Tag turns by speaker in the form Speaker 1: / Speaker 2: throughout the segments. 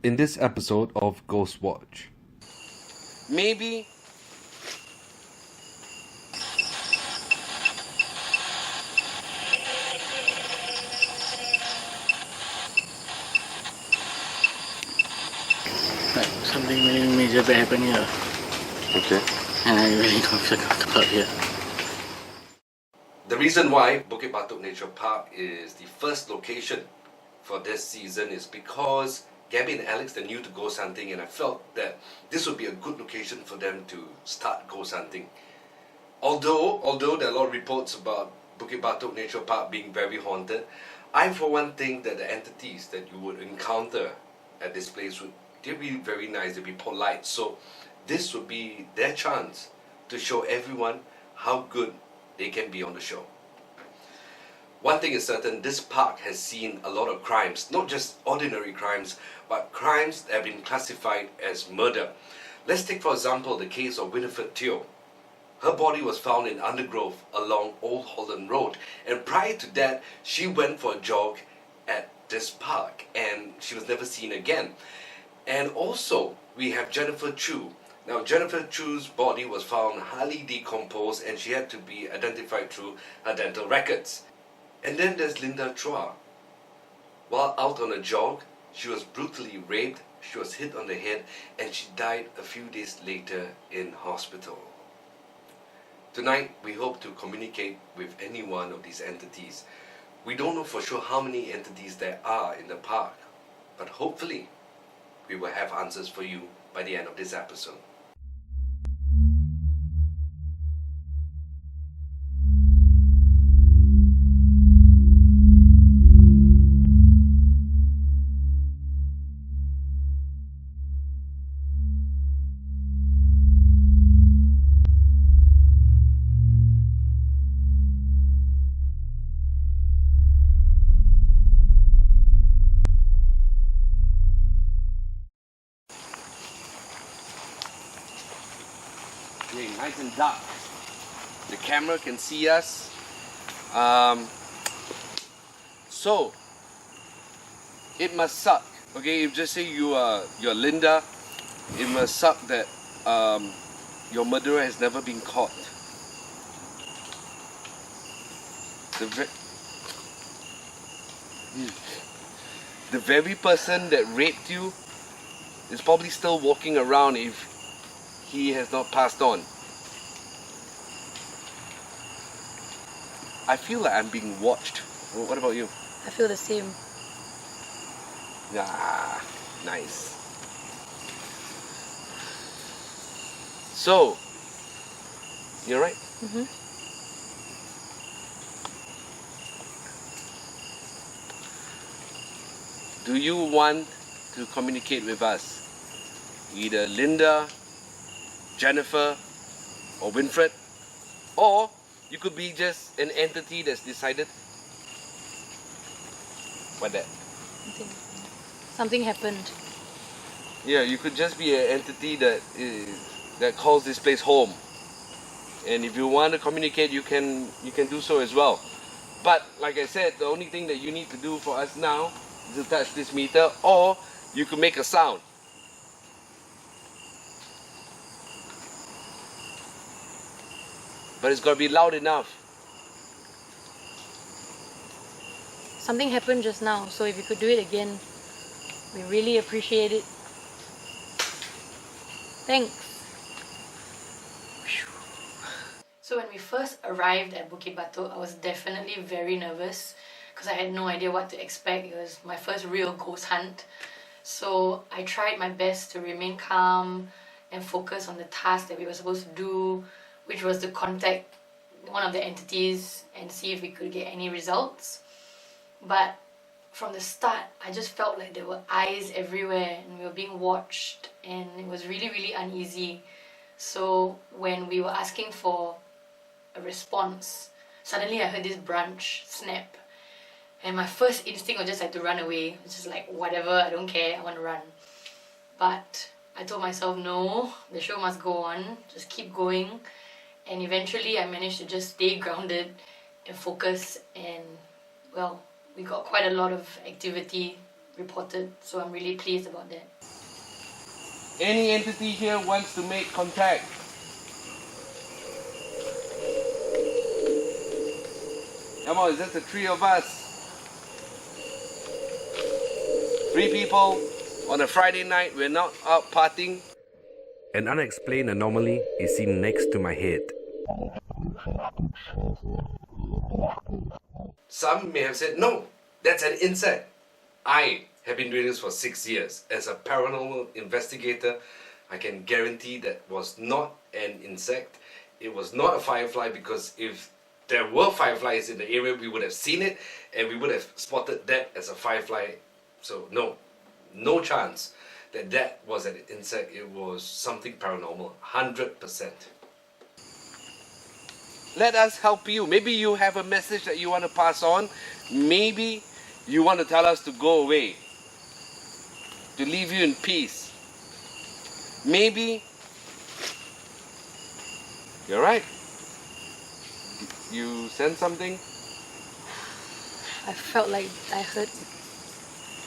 Speaker 1: in this episode of Ghost Watch.
Speaker 2: Maybe
Speaker 3: like something really major bad happened here.
Speaker 2: okay.
Speaker 3: And I really don't feel comfortable here.
Speaker 2: The reason why Bukit Batok Nature Park is the first location for this season is because Gabby and Alex, they're new to ghost hunting, and I felt that this would be a good location for them to start ghost hunting. Although there are a lot of reports about Bukit Batok Nature Park being very haunted, I for one think that the entities that you would encounter at this place they'd be very nice, they'd be polite. So this would be their chance to show everyone how good they can be on the show. One thing is certain, this park has seen a lot of crimes, not just ordinary crimes, but crimes that have been classified as murder. Let's take for example the case of Winifred Teo. Her body was found in undergrowth along Old Holland Road, and prior to that she went for a jog at this park and she was never seen again. And also we have Jennifer Chu. Now Jennifer Chu's body was found highly decomposed and she had to be identified through her dental records. And then there's Linda Chua. While out on a jog, she was brutally raped, she was hit on the head, and she died a few days later in hospital. Tonight, we hope to communicate with any one of these entities. We don't know for sure how many entities there are in the park, but hopefully, we will have answers for you by the end of this episode. Nice and dark. The camera can see us. So it must suck. Okay, if just say you're Linda, it must suck that your murderer has never been caught. The very person that raped you is probably still walking around if he has not passed on. I feel like I'm being watched. What about you?
Speaker 4: I feel the same.
Speaker 2: Ah, nice. So, you're right.
Speaker 4: Mm-hmm.
Speaker 2: Do you want to communicate with us? Either Linda, Jennifer, or Winfred, or you could be just an entity that's decided. What that?
Speaker 4: Something happened.
Speaker 2: Yeah, you could just be an entity that calls this place home. And if you want to communicate, you can do so as well. But like I said, the only thing that you need to do for us now is to touch this meter, or you could make a sound. But it's got to be loud enough.
Speaker 4: Something happened just now, so if you could do it again, we really appreciate it. Thanks. So when we first arrived at Bukit Batok, I was definitely very nervous because I had no idea what to expect. It was my first real ghost hunt. So I tried my best to remain calm and focus on the task that we were supposed to do, which was to contact one of the entities and see if we could get any results. But from the start, I just felt like there were eyes everywhere and we were being watched, and it was really, really uneasy. So when we were asking for a response, suddenly I heard this branch snap, and my first instinct was just like to run away. It's just like, whatever, I don't care, I want to run. But I told myself, no, the show must go on, just keep going. And eventually I managed to just stay grounded and focus, and well, we got quite a lot of activity reported. So I'm really pleased about that.
Speaker 2: Any entity here wants to make contact? Come on, it's just the three of us. 3 people on a Friday night, we're not out partying.
Speaker 1: An unexplained anomaly is seen next to my head.
Speaker 2: Some may have said, no, that's an insect. I have been doing this for 6 years. As a paranormal investigator, I can guarantee that was not an insect. It was not a firefly, because if there were fireflies in the area, we would have seen it and we would have spotted that as a firefly. So no chance that was an insect. It was something paranormal, 100%. Let us help you. Maybe you have a message that you want to pass on. Maybe you want to tell us to go away, to leave you in peace. Maybe you're right. You sense something?
Speaker 4: I felt like I heard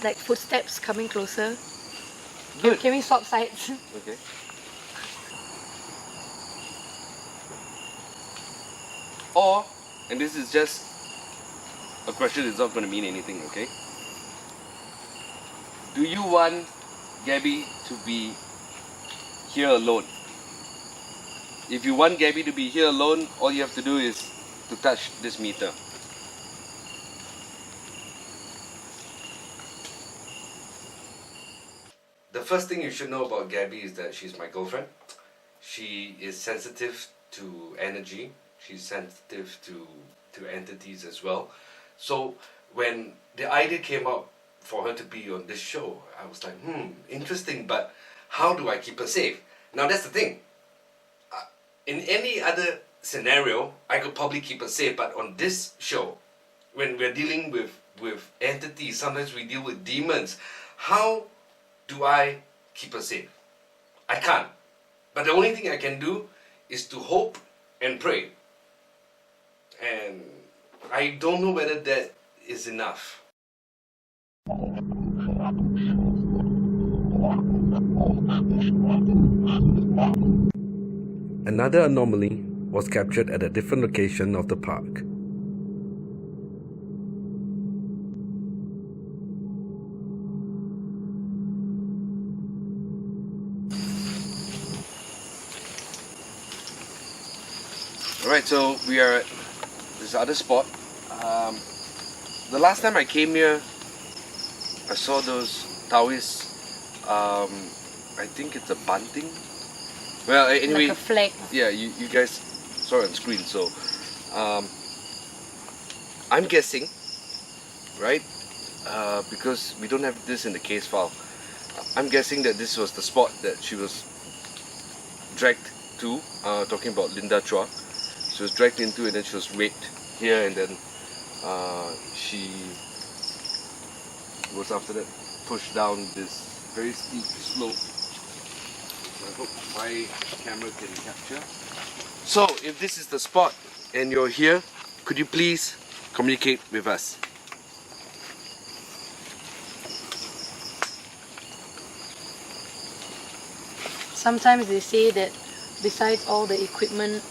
Speaker 4: like footsteps coming closer.
Speaker 2: Good.
Speaker 4: Can we swap sides?
Speaker 2: Okay. Or, and this is just a question, it's not going to mean anything, okay? Do you want Gabby to be here alone? If you want Gabby to be here alone, all you have to do is to touch this meter. The first thing you should know about Gabby is that she's my girlfriend. She is sensitive to energy. She's sensitive to entities as well. So when the idea came up for her to be on this show, I was like, interesting, but how do I keep her safe? Now that's the thing. In any other scenario, I could probably keep her safe, but on this show, when we're dealing with entities, sometimes we deal with demons. How do I keep her safe? I can't. But the only thing I can do is to hope and pray. And I don't know whether that is enough.
Speaker 1: Another anomaly was captured at a different location of the park.
Speaker 2: Alright, so we are at this other spot. The last time I came here, I saw those Taoists. I think it's a bunting. Well, anyway,
Speaker 4: Like a flag.
Speaker 2: yeah, you guys saw it on screen. So I'm guessing, right? Because we don't have this in the case file. I'm guessing that this was the spot that she was dragged to. Talking about Linda Chua. She was dragged into, and then she was raped here, and then she was after that pushed down this very steep slope. I hope my camera can capture. So if this is the spot and you're here, could you please communicate with us?
Speaker 4: Sometimes they say that besides all the equipment,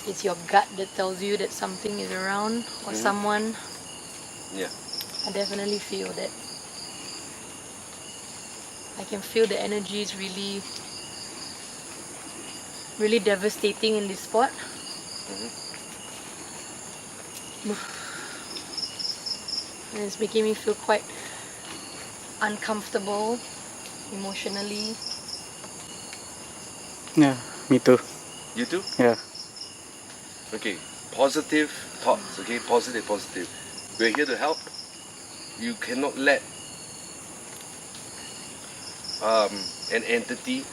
Speaker 4: it's your gut that tells you that something is around or someone.
Speaker 2: Yeah.
Speaker 4: I definitely feel that. I can feel the energy is really devastating in this spot. And it's making me feel quite uncomfortable emotionally.
Speaker 3: Yeah, me too.
Speaker 2: You too?
Speaker 3: Yeah.
Speaker 2: Okay. Positive thoughts. Okay, positive. We're here to help. You cannot let an entity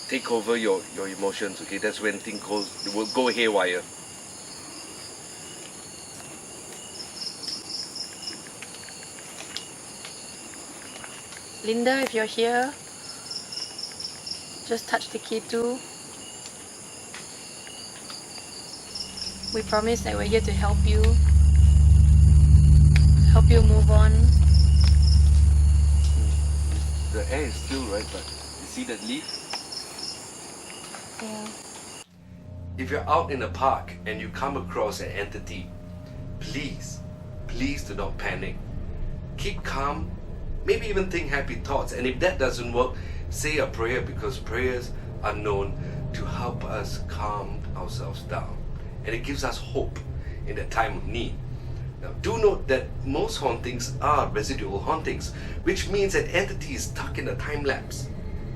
Speaker 2: take over your emotions. Okay, that's when things will go haywire.
Speaker 4: Linda, if you're here, just touch the key too. We promise that we're here to help you move on.
Speaker 2: The air is still right, but you see that leaf?
Speaker 4: Yeah.
Speaker 2: If you're out in a park and you come across an entity, please do not panic. Keep calm, maybe even think happy thoughts, and if that doesn't work, say a prayer, because prayers are known to help us calm ourselves down, and it gives us hope in the time of need. Now, do note that most hauntings are residual hauntings, which means an entity is stuck in a time lapse.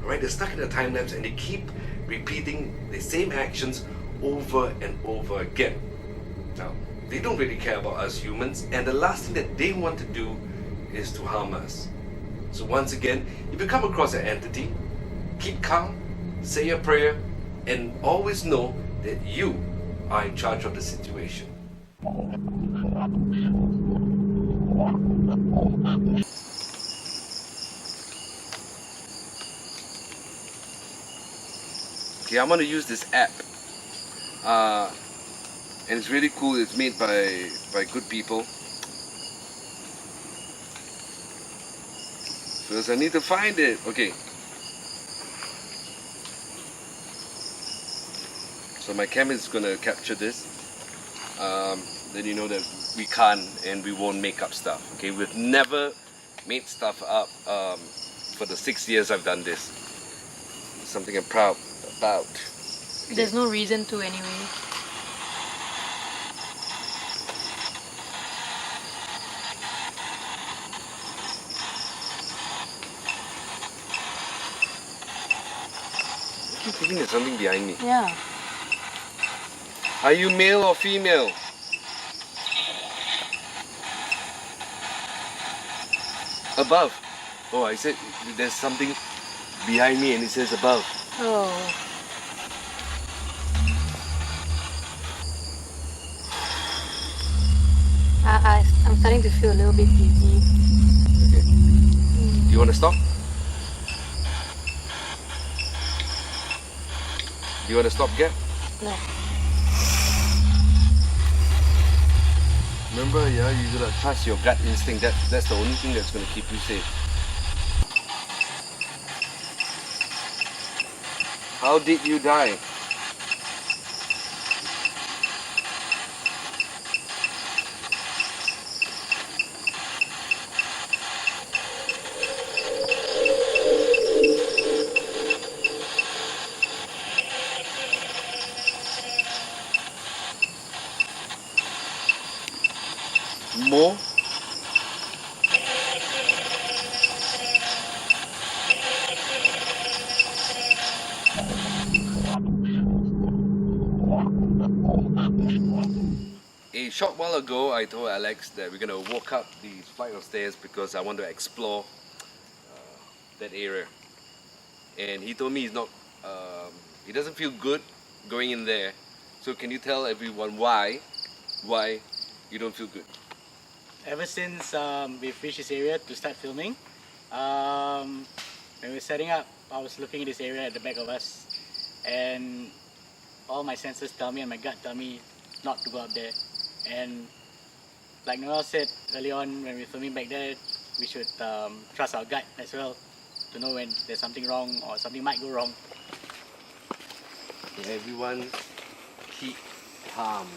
Speaker 2: Alright, they're stuck in a time lapse and they keep repeating the same actions over and over again. Now, they don't really care about us humans, and the last thing that they want to do is to harm us. So once again, if you come across an entity, keep calm, say a prayer, and always know that you are in charge of the situation. Okay, I'm gonna use this app. And it's really cool. It's made by good people. First I need to find it. Okay. So my camera is gonna capture this. Then you know that we can't and we won't make up stuff. Okay, we've never made stuff up for the 6 years I've done this. It's something I'm proud about.
Speaker 4: There's no reason to anyway.
Speaker 2: I keep thinking there's something behind me.
Speaker 4: Yeah.
Speaker 2: Are you male or female? Above. Oh, I said there's something behind me and it says above.
Speaker 4: Oh. I'm starting to feel a little bit dizzy.
Speaker 2: Okay. Do you want to stop? Do you want to stop, Gab?
Speaker 4: No.
Speaker 2: Remember, yeah, you gotta trust your gut instinct. That's the only thing that's gonna keep you safe. How did you die? More? A short while ago, I told Alex that we're gonna walk up these flight of stairs because I want to explore that area. And he told me he's not, he doesn't feel good going in there. So can you tell everyone why you don't feel good?
Speaker 3: Ever since we've reached this area to start filming, when we were setting up, I was looking at this area at the back of us, and all my senses tell me and my gut tell me not to go up there. And like Noel said early on when we were filming back there, we should trust our gut as well to know when there's something wrong or something might go wrong.
Speaker 2: Everyone keep calm.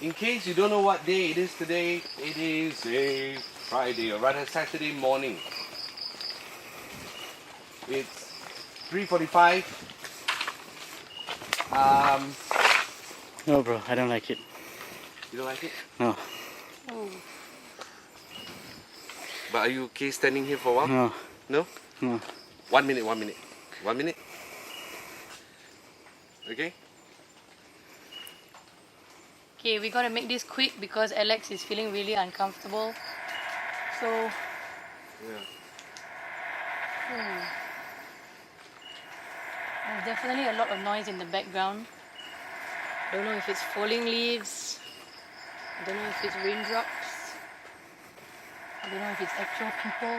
Speaker 2: In case you don't know what day it is today, it is a Friday, or rather Saturday morning. It's 3:45.
Speaker 3: No bro, I don't like it.
Speaker 2: You don't like it?
Speaker 3: No,
Speaker 2: But are you okay standing here for a while?
Speaker 3: no,
Speaker 2: No?
Speaker 3: no.
Speaker 2: 1 minute, 1 minute. 1 minute. Okay?
Speaker 4: Okay, we gotta make this quick because Alex is feeling really uncomfortable. So,
Speaker 2: Yeah.
Speaker 4: there's definitely a lot of noise in the background. I don't know if it's falling leaves. I don't know if it's raindrops. I don't know if it's actual people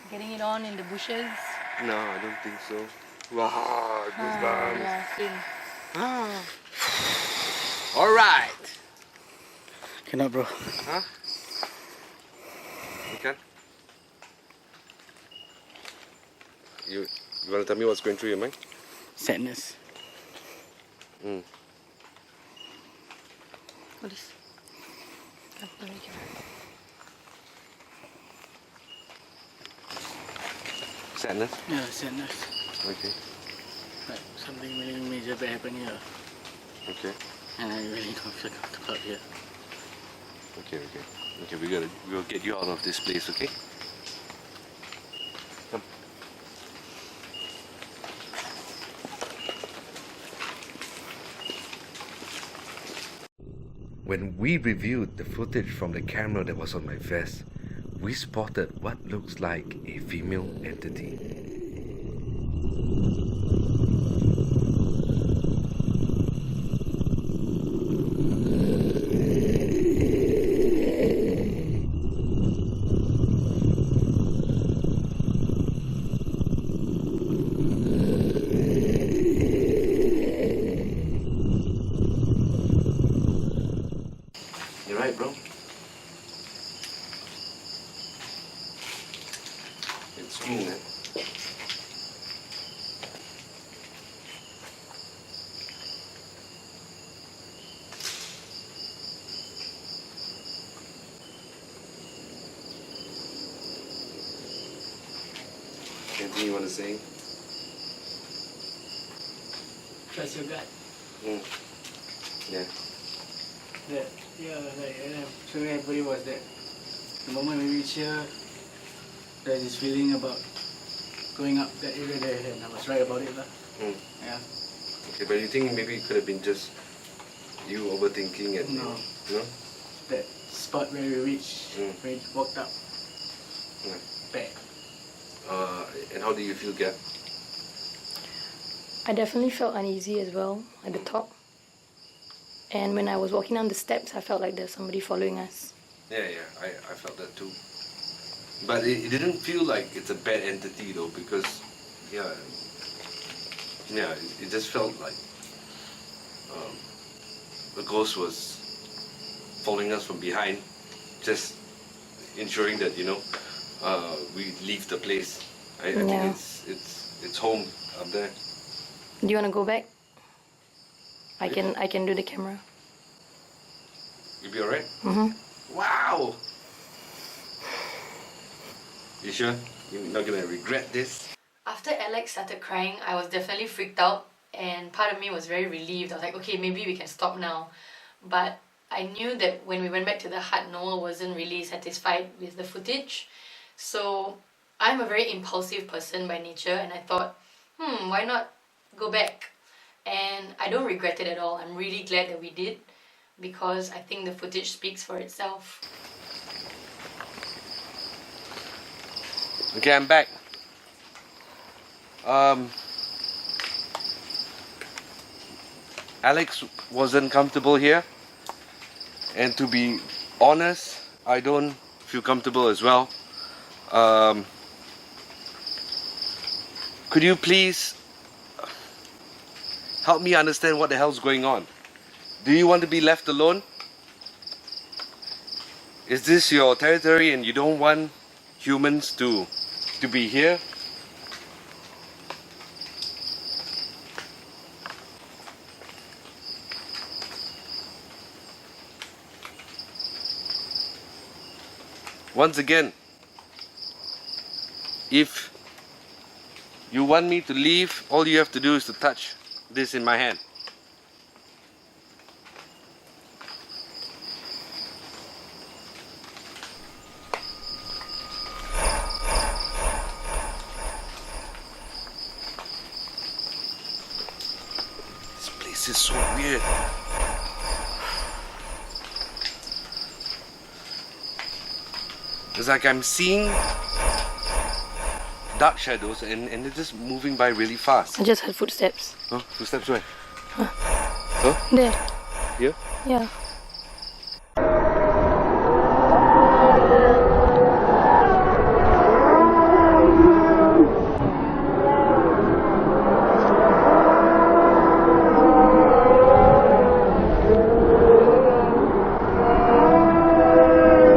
Speaker 4: getting it on in the bushes.
Speaker 2: No, I don't think so. Wow, goosebumps.
Speaker 3: Yeah, same.
Speaker 2: Alright.
Speaker 3: Cannot, bro.
Speaker 2: Huh? You can? You want to tell me what's going through your mind?
Speaker 3: Sadness.
Speaker 2: Mm.
Speaker 4: What is?
Speaker 2: Sadness?
Speaker 3: Yeah, sadness.
Speaker 2: Okay.
Speaker 3: Like something really major bad happened here.
Speaker 2: Okay.
Speaker 3: And I really don't feel comfortable out here.
Speaker 2: Okay. We'll get you out of this place, okay? Come.
Speaker 1: When we reviewed the footage from the camera that was on my vest, we spotted what looks like a female entity.
Speaker 2: You're right, bro. It's true, man. Anything you want to say?
Speaker 3: Trust your gut.
Speaker 2: Mm. Yeah.
Speaker 3: That, yeah, like, so everybody was that. The moment we reach here, there's this feeling about going up that area there, and I was right about it, lah.
Speaker 2: Mm.
Speaker 3: Yeah.
Speaker 2: Okay, but you think maybe it could have been just you overthinking and
Speaker 3: No.
Speaker 2: No?
Speaker 3: That spot where we reached,
Speaker 2: Mm.
Speaker 3: we walked up,
Speaker 2: Yeah.
Speaker 3: back.
Speaker 2: And how do you feel, Gab?
Speaker 4: I definitely felt uneasy as well at the top. And when I was walking down the steps, I felt like there's somebody following us.
Speaker 2: Yeah, I felt that too. But it didn't feel like it's a bad entity though, because it just felt like the ghost was following us from behind, just ensuring that we leave the place. I
Speaker 4: Yeah.
Speaker 2: think it's home up there.
Speaker 4: Do you want to go back? I can do the camera.
Speaker 2: You'll be alright?
Speaker 4: Mm-hmm.
Speaker 2: Wow! You sure? You're not gonna regret this?
Speaker 4: After Alex started crying, I was definitely freaked out, and part of me was very relieved. I was like, okay, maybe we can stop now. But I knew that when we went back to the hut, Noel wasn't really satisfied with the footage. So I'm a very impulsive person by nature, and I thought, why not go back? And I don't regret it at all. I'm really glad that we did, because I think the footage speaks for itself.
Speaker 2: Okay, I'm back. Alex wasn't comfortable here, and to be honest, I don't feel comfortable as well. Could you please help me understand what the hell's going on? Do you want to be left alone? Is this your territory and you don't want humans to be here? Once again, if you want me to leave, all you have to do is to touch this in my hand. This place is so weird. It's like I'm seeing dark shadows and they're just moving by really fast.
Speaker 4: I just heard footsteps.
Speaker 2: Oh, footsteps where?
Speaker 4: There.
Speaker 2: Here?
Speaker 4: Yeah.